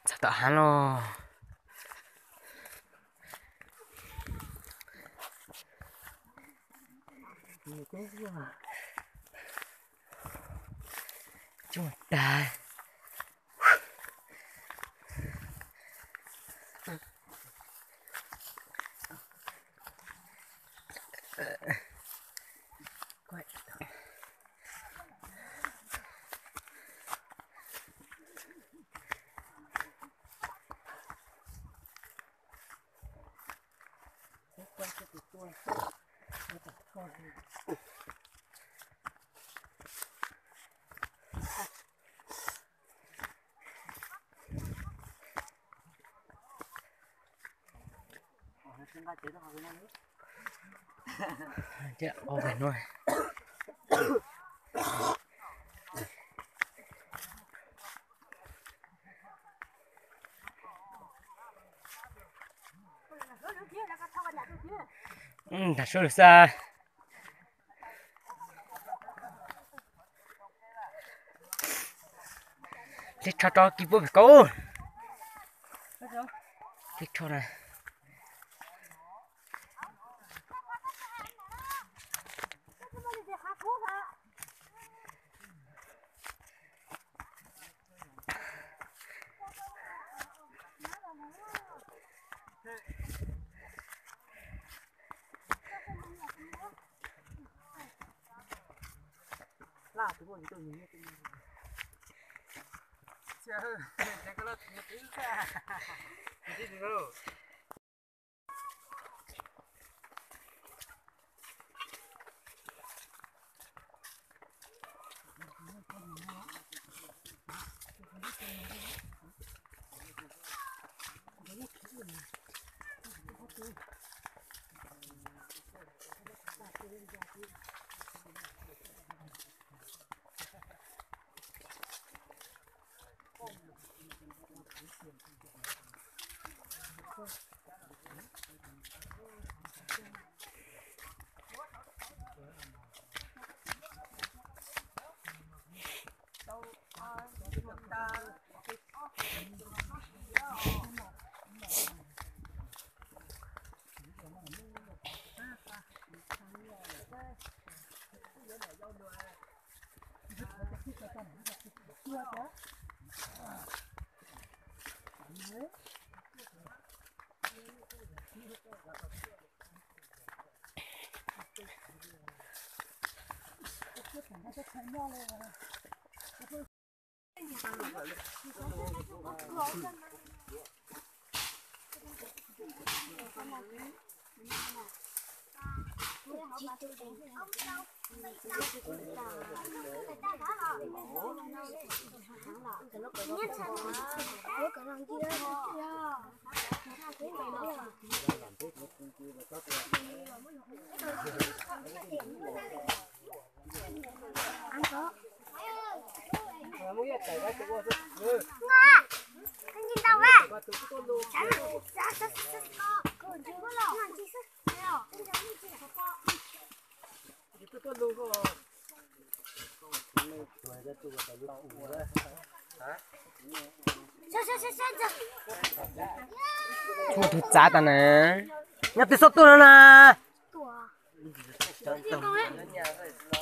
Chắc tao hắn lo. Chúng ta chết ô phải nuôi đã số được xa thích cho kịp với cô thích cho này là tụi mình tự nhiên tụi mình chờ cái là một thứ ra cái gì đâu chúng tôi giá ta nè nhặt từ sốt tôi nè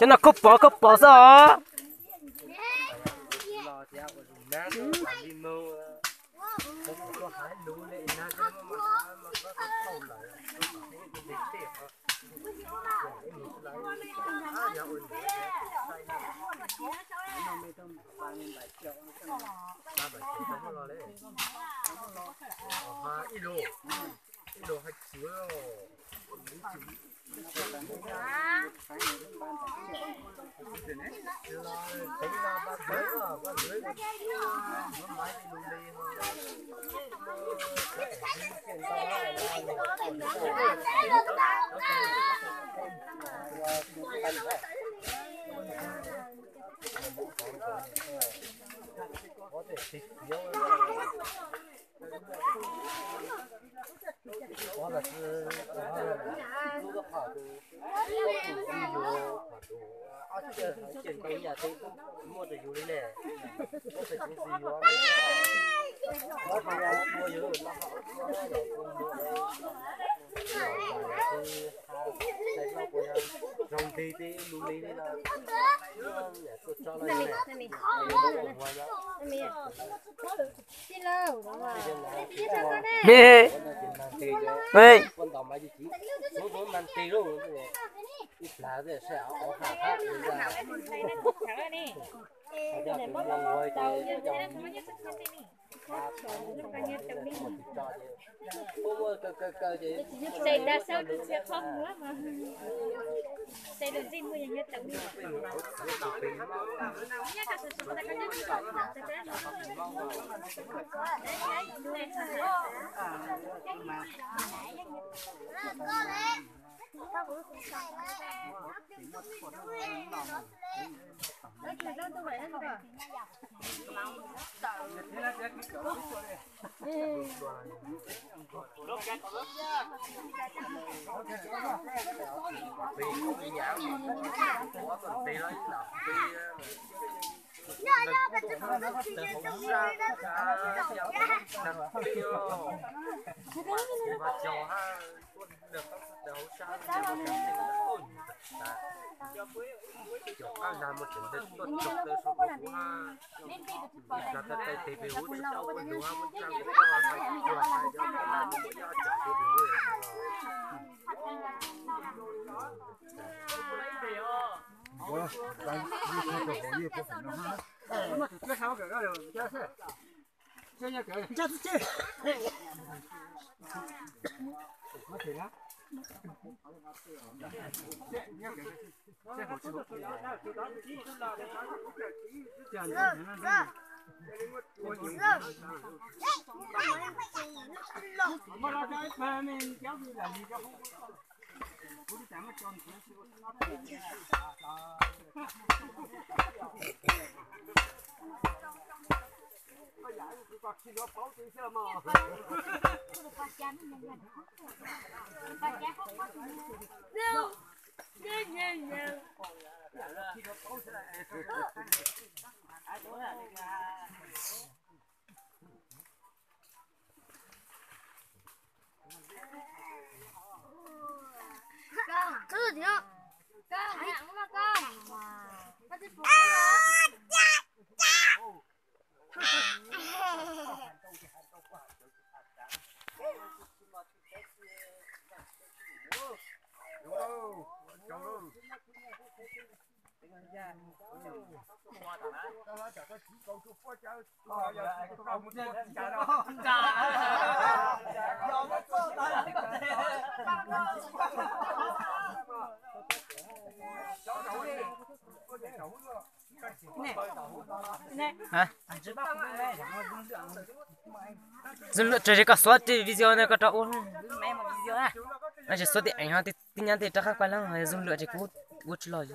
cho nó cúp bỏ sao ở trên cây nhà thì mua từ dưới này mua từ dưới gì đó nó phải là mua dưới nó họ rồng thì lúa đi là cho nó này con tàu máy chỉ số số man tì luôn ít lá thì sẽ ở hạ khác ra giờ cũng đang ngồi thì Xây đa sao được sẽ không nữa mà xây được gì mua nhà tổng đi dừng lượt trời có số thì video này có trâu anh chỉ số thì ảnh thì tin nhắn thì chắc khác quay lắm dừng lượt thì cũng bút lòi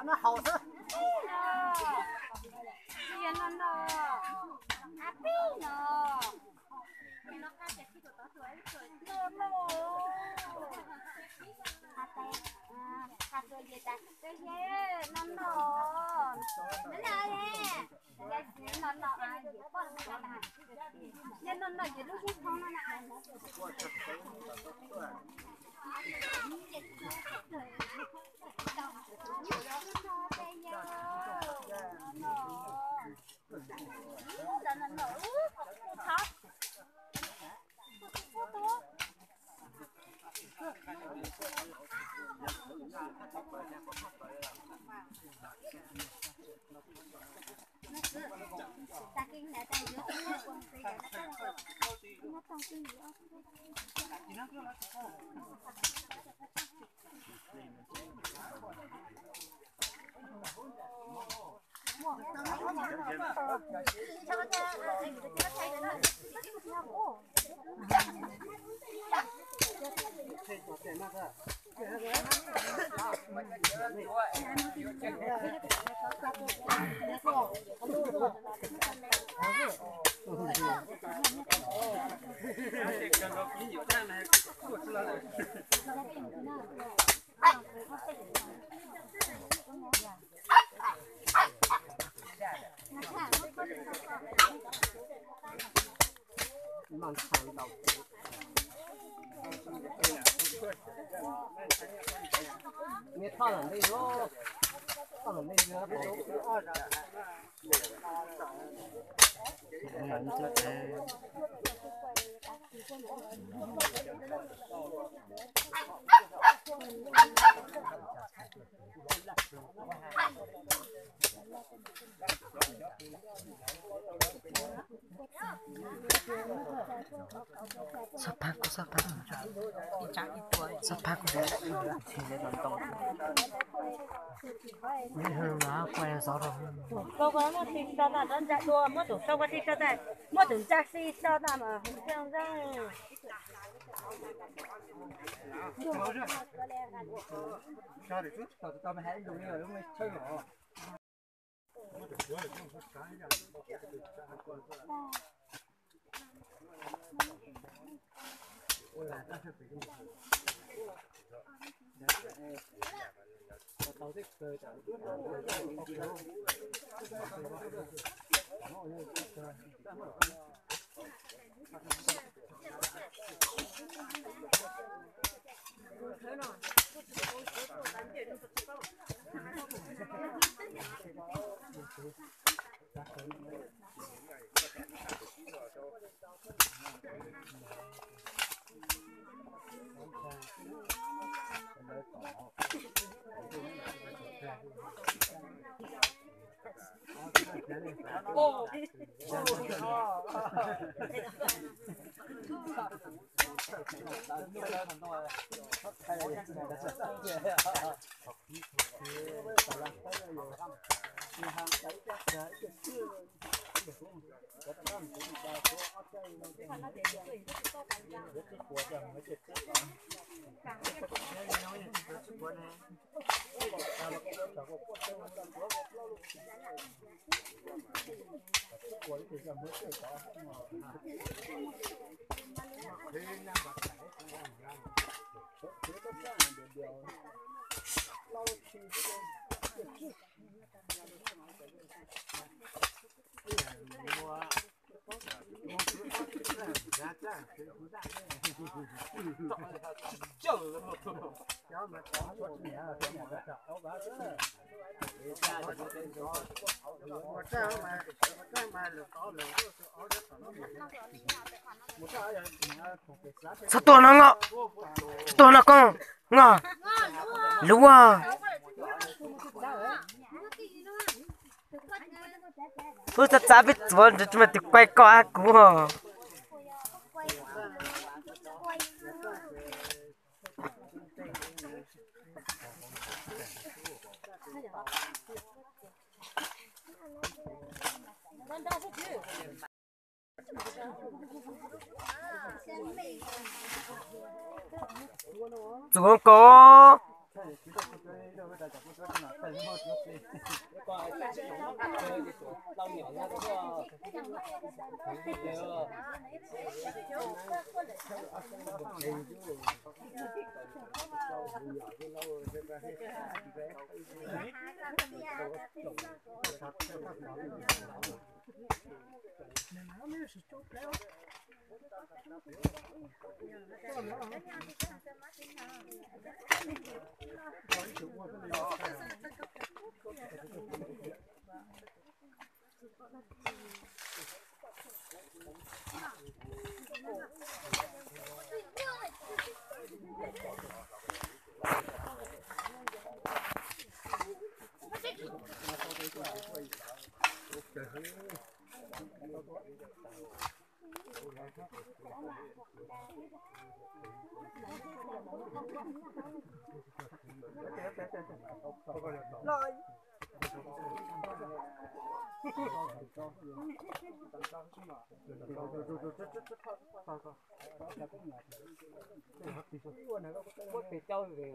nó hậu thế nghe thon ở đây nó thon ở đây nữa Sapaku Mấy hương lá quay gió rồi câu có một thịt sao là đơn giản đua mất đủ sau có thịt sao đây mất đủ chắc xí sao ta mà không sao ra sao để chút tao mới hãy dùng như là mới chơi hả tao thích chơi sao to nó ngọ to nó con ngọ lúa tôi thật ra biết vẫn được mà được quay co của chúng có Mất cái trâu về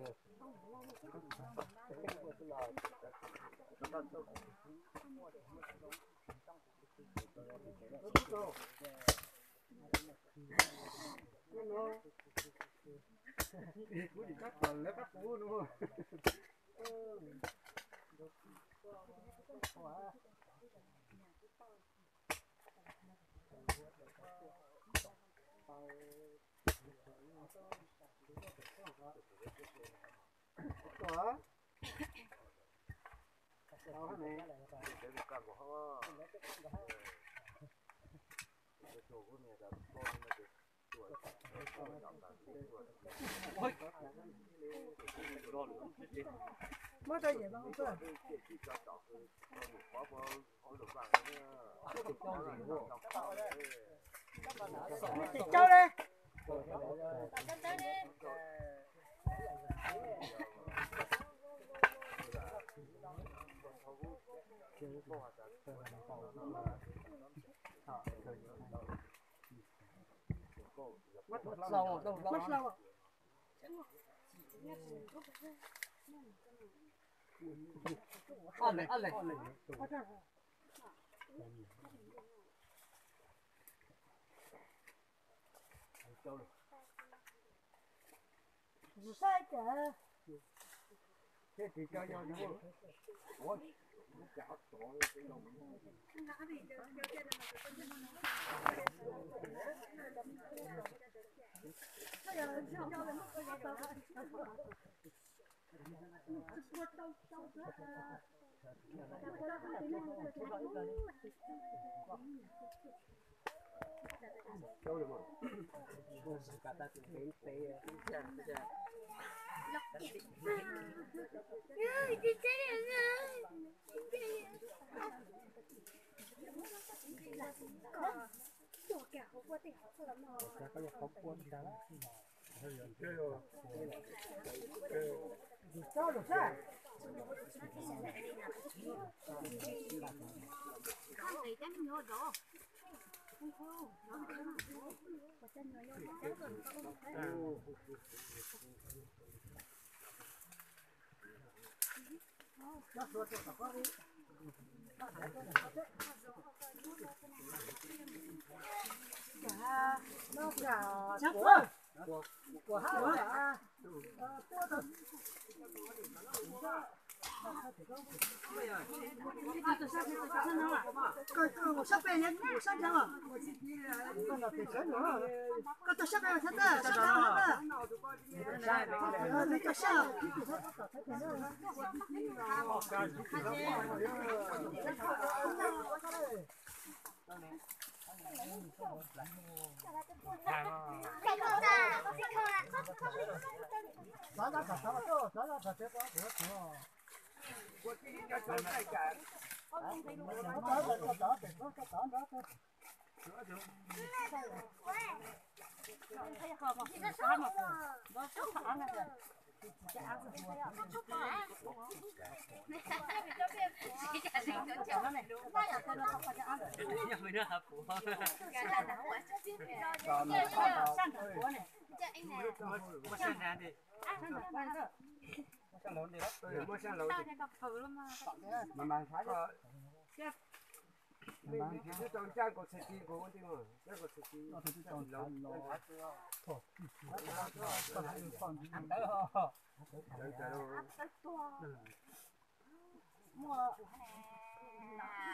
các còn lấy các phú đúng không? Đó. Đó này. Mất cái gì không cơ? Chị Châu đây. Mất lâu đâu Mất lâu. Ăn này. Sai cả. Thế thì cho nhau đúng không? Ủa? Đâu được mà. Cả ta cũng thấy Châu được sao? Nó cả của hai cái tôi sắp về nhé, sắp ra mà. Con là cái nữa. Con tôi sắp về sắp ra, sắp ra. Cái sao?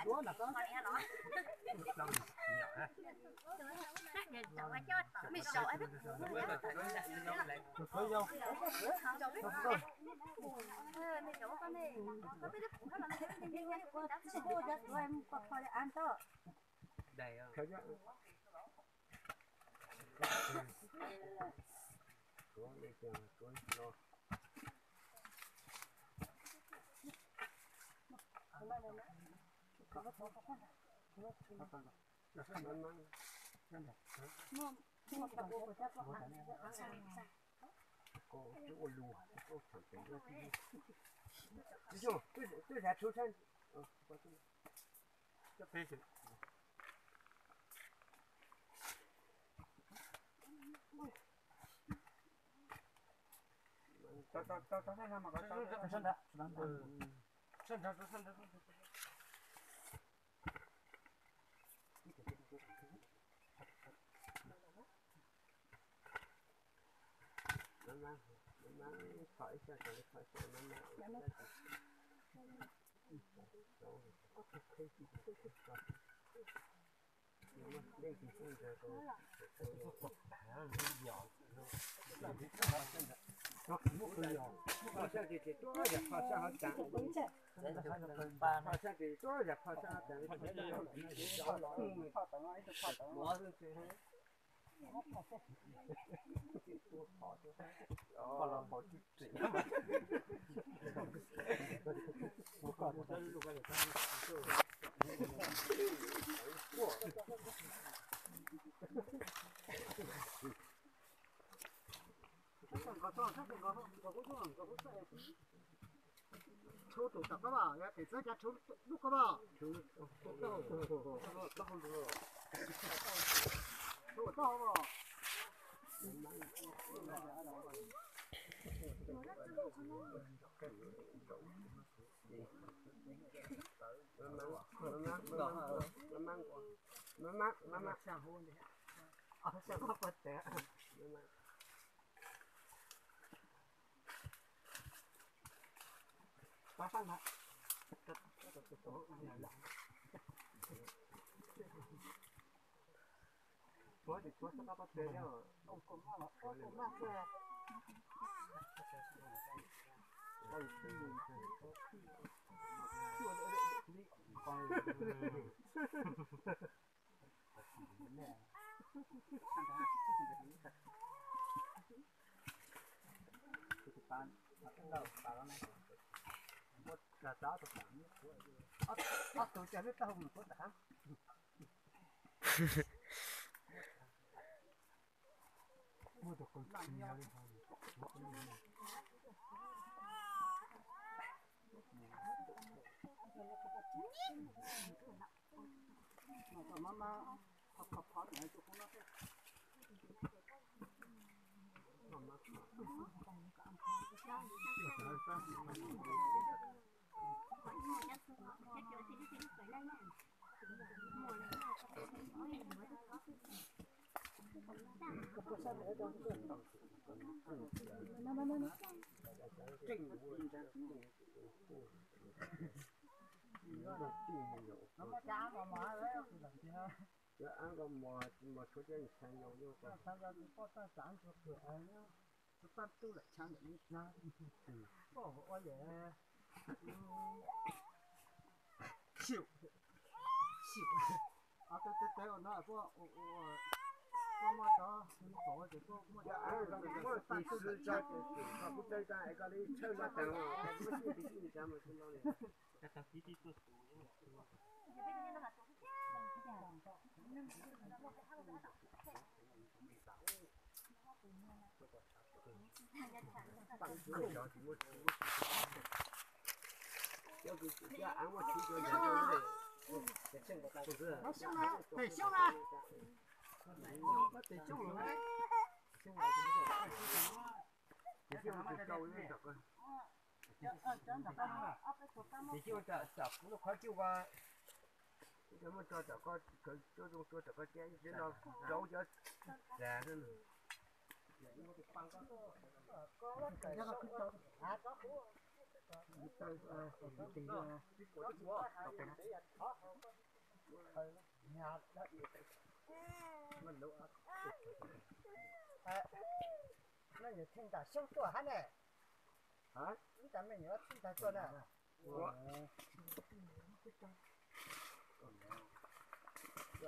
Đó là có. mình sợ ấy biết Thôi nhau. Đầy Thấy chưa?这才出生。这飞起。到上嘛，上的。慢慢跑一下，慢慢。练习性的都鸟，不可以哦，跑下去得多少点，跑下好长，跑下去多少点，跑下好长，跑等啊，一直跑等啊，跑了跑去嘴嘛，我告诉他，如果你看抽走的吧，要给自家抽路个吧，抽到吧。慢慢向后的，啊，向后不得，慢慢。打饭了，我的桌子那把材料，我慢是。妈妈，跑点就红了。妈妈。这按个没出点钱有个，三个包上三十块，这办都了，抢的你拿，我也，秀，啊对，我那我没找，你搞这个我按个我第四家就是，他不在干那个里抽嘛等啊，我们弟弟家嘛知道的。他弟弟做主任。要给要按我提个人的，不是？我行了，对，行了。我得救了。你就高一点个。你就找不是快救吧？怎么找这个做这个建议，知道找叫然后呢？那你听他想做还呢？啊？你咱们你要听他说呢？我。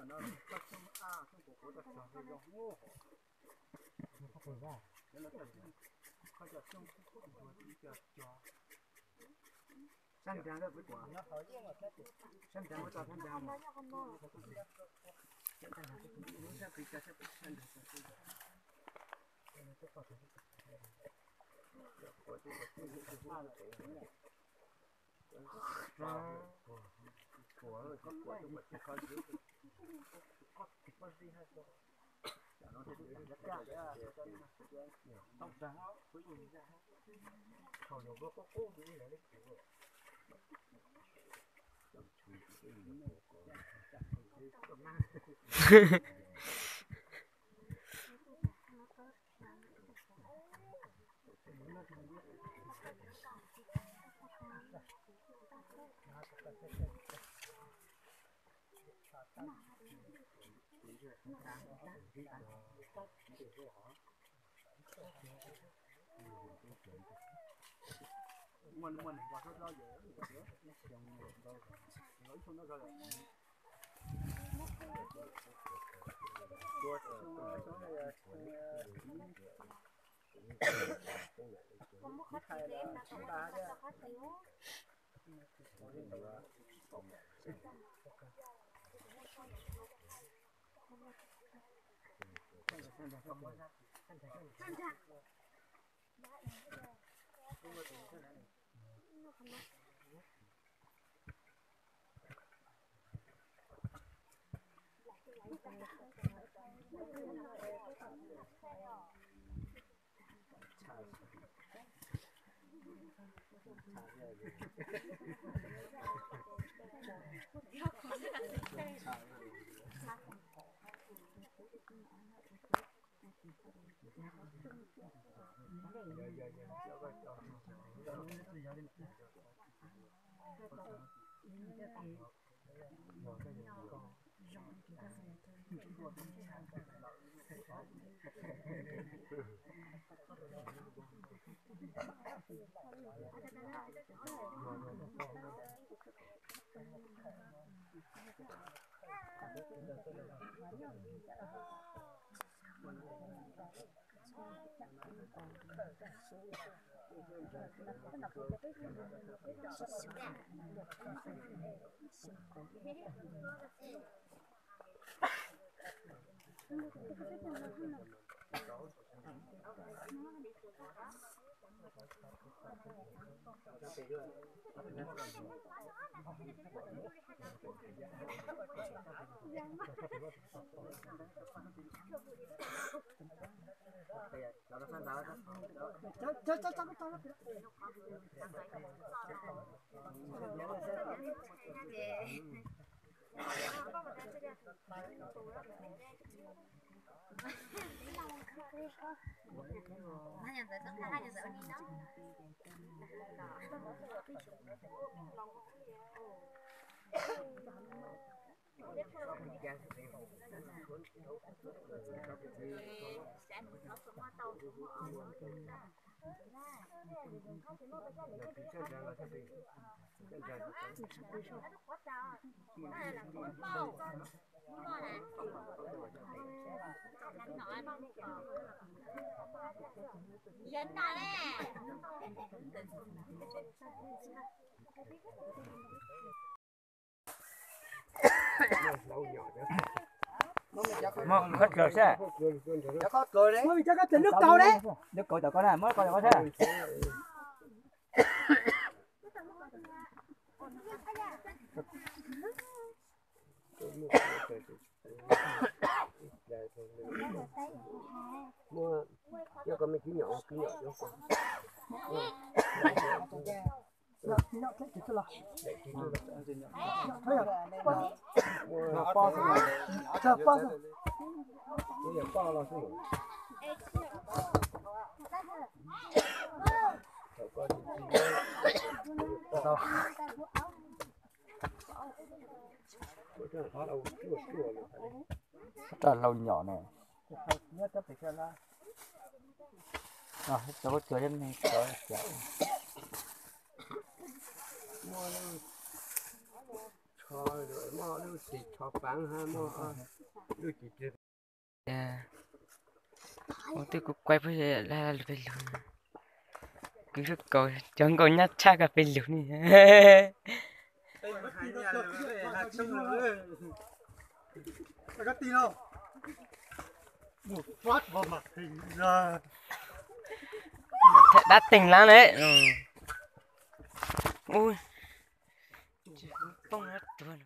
那他从啊，从国的上面要我。他不吧？他叫生活多比较叫。3点都不管。3点我到3点嘛。Một khất cửa xe. Mới cho cái nước cầu đấy. Nước cầu cho con này, mới con cho con xe. Mua cho con mấy ký nhỏ cho con. Nó cái gì đó. Mua bao rồi. Cho bao rồi. Bây giờ bao là số. Sao? Rất là lâu nhỏ này. Nhất chấp phải là Rồi, cho có chứa thêm này, cho chảo. cho rồi mò nó chỉ cho bán ha mò nó chỉ chơi Tôi cũng quay với là về luôn. Cứ rất cầu chẳng có nhát cha cả về luôn này. cái tin không? Một phát vào mặt hình ra. Đã tỉnh lắm đấy. Ui. Không hết tuần.